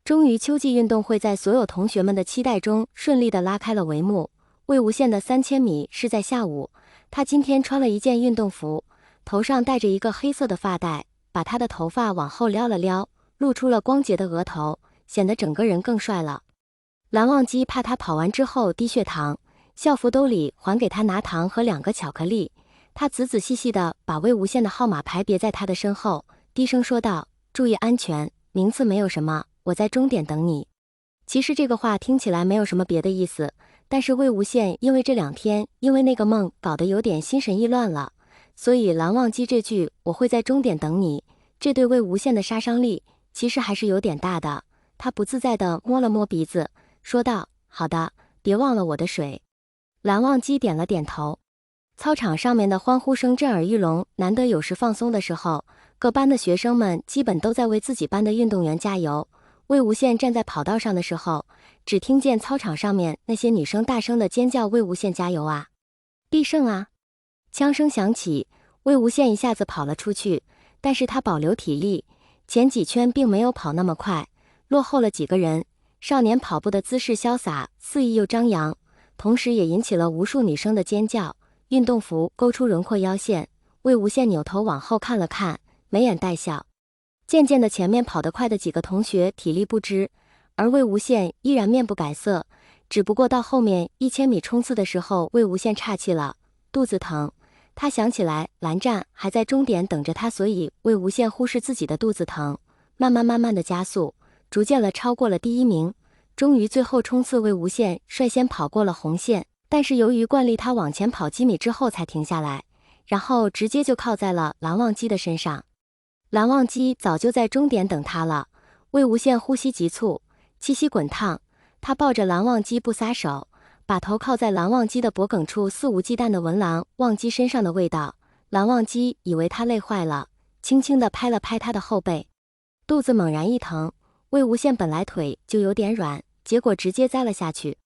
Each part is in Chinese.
终于，秋季运动会在所有同学们的期待中顺利地拉开了帷幕。魏无羡的3000米是在下午，他今天穿了一件运动服，头上戴着一个黑色的发带，把他的头发往后撩了撩，露出了光洁的额头，显得整个人更帅了。蓝忘机怕他跑完之后低血糖，校服兜里还给他拿糖和2个巧克力。他仔仔细细地把魏无羡的号码牌别在他的身后，低声说道：“注意安全，名次没有什么，我在终点等你。”其实这个话听起来没有什么别的意思，但是魏无羡因为这2天因为那个梦搞得有点心神意乱了，所以蓝忘机这句“我会在终点等你”，这对魏无羡的杀伤力其实还是有点大的。他不自在地摸了摸鼻子，说道：“好的，别忘了我的水。”蓝忘机点了点头。操场上面的欢呼声震耳欲聋，难得有时放松的时候，各班的学生们基本都在为自己班的运动员加油。魏无羡站在跑道上的时候，只听见操场上面那些女生大声的尖叫：“魏无羡加油啊，必胜啊！”枪声响起，魏无羡一下子跑了出去，但是他保留体力，前几圈并没有跑那么快，落后了几个人。少年跑步的姿势潇洒，肆意又张扬，同时也引起了无数女生的尖叫。运动服勾出轮廓腰线，魏无羡扭头往后看了看，眉眼带笑。渐渐的，前面跑得快的几个同学体力不支，而魏无羡依然面不改色。只不过到后面1000米冲刺的时候，魏无羡岔气了，肚子疼。他想起来蓝湛还在终点等着他，所以魏无羡忽视自己的肚子疼，慢慢的加速，逐渐了超过了第1名。终于最后冲刺，魏无羡率先跑过了红线，但是由于惯例，他往前跑几米之后才停下来，然后直接就靠在了蓝忘机的身上。蓝忘机早就在终点等他了。魏无羡呼吸急促，气息滚烫，他抱着蓝忘机不撒手，把头靠在蓝忘机的脖颈处，肆无忌惮地闻蓝忘机身上的味道。蓝忘机以为他累坏了，轻轻地拍了拍他的后背，肚子猛然一疼。魏无羡本来腿就有点软，结果直接栽了下去。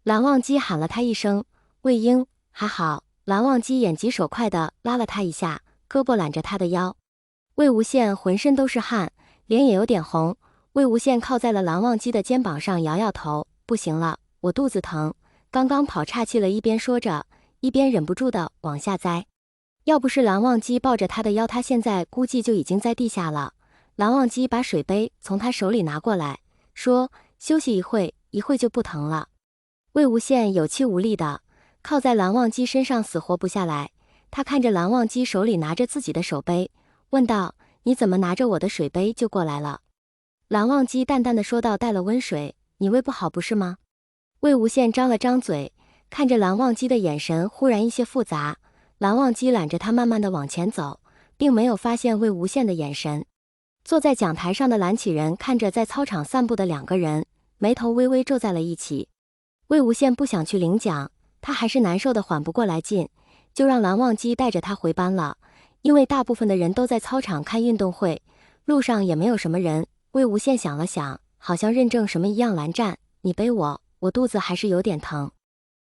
蓝忘机喊了他一声：“魏婴，还好。”蓝忘机眼疾手快地拉了他一下，胳膊揽着他的腰。魏无羡浑身都是汗，脸也有点红。魏无羡靠在了蓝忘机的肩膀上，摇摇头：“不行了，我肚子疼，刚刚跑岔气了。”一边说着，一边忍不住的往下栽。要不是蓝忘机抱着他的腰，他现在估计就已经在地下了。蓝忘机把水杯从他手里拿过来，说：“休息一会，一会就不疼了。”魏无羡有气无力的靠在蓝忘机身上，死活不下来。他看着蓝忘机手里拿着自己的手杯，问道：“你怎么拿着我的水杯就过来了？”蓝忘机淡淡的说道：“带了温水，你胃不好不是吗？”魏无羡张了张嘴，看着蓝忘机的眼神忽然一些复杂。蓝忘机揽着他慢慢的往前走，并没有发现魏无羡的眼神。坐在讲台上的蓝启仁看着在操场散步的2个人，眉头微微皱在了一起。魏无羡不想去领奖，他还是难受的缓不过来劲，就让蓝忘机带着他回班了。因为大部分的人都在操场看运动会，路上也没有什么人。魏无羡想了想，好像认证什么一样：“蓝湛，你背我，我肚子还是有点疼。”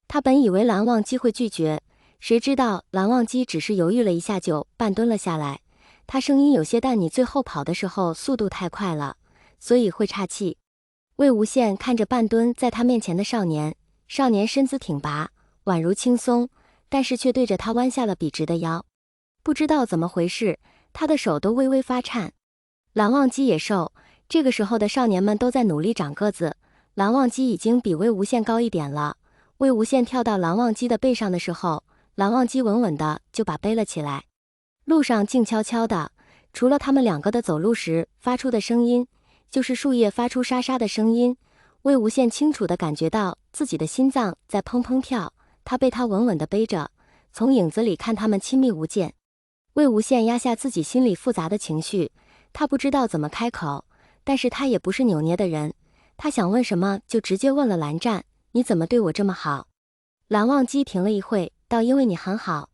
他本以为蓝忘机会拒绝，谁知道蓝忘机只是犹豫了一下就半蹲了下来。他声音有些淡：“你最后跑的时候速度太快了，所以会岔气。”魏无羡看着半蹲在他面前的少年，少年身姿挺拔，宛如轻松，但是却对着他弯下了笔直的腰。不知道怎么回事，他的手都微微发颤。蓝忘机也瘦，这个时候的少年们都在努力长个子，蓝忘机已经比魏无羡高一点了。魏无羡跳到蓝忘机的背上的时候，蓝忘机稳稳的就把背了起来。路上静悄悄的，除了他们2个的走路时发出的声音，就是树叶发出沙沙的声音。魏无羡清楚地感觉到自己的心脏在砰砰跳，他被他稳稳地背着，从影子里看他们亲密无间。魏无羡压下自己心里复杂的情绪，他不知道怎么开口，但是他也不是扭捏的人，他想问什么就直接问了：“蓝湛，你怎么对我这么好？”蓝忘机停了一会，道：“因为你很好。”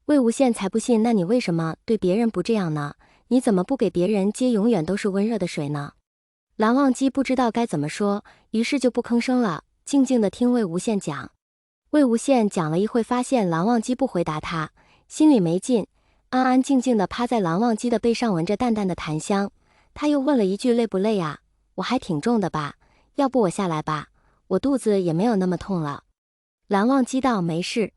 魏无羡才不信：“那你为什么对别人不这样呢？你怎么不给别人接永远都是温热的水呢？”蓝忘机不知道该怎么说，于是就不吭声了，静静地听魏无羡讲。魏无羡讲了一会，发现蓝忘机不回答他，心里没劲，安安静静地趴在蓝忘机的背上，闻着淡淡的檀香。他又问了一句：“累不累啊？”我还挺重的吧？要不我下来吧，我肚子也没有那么痛了。蓝忘机道：没事，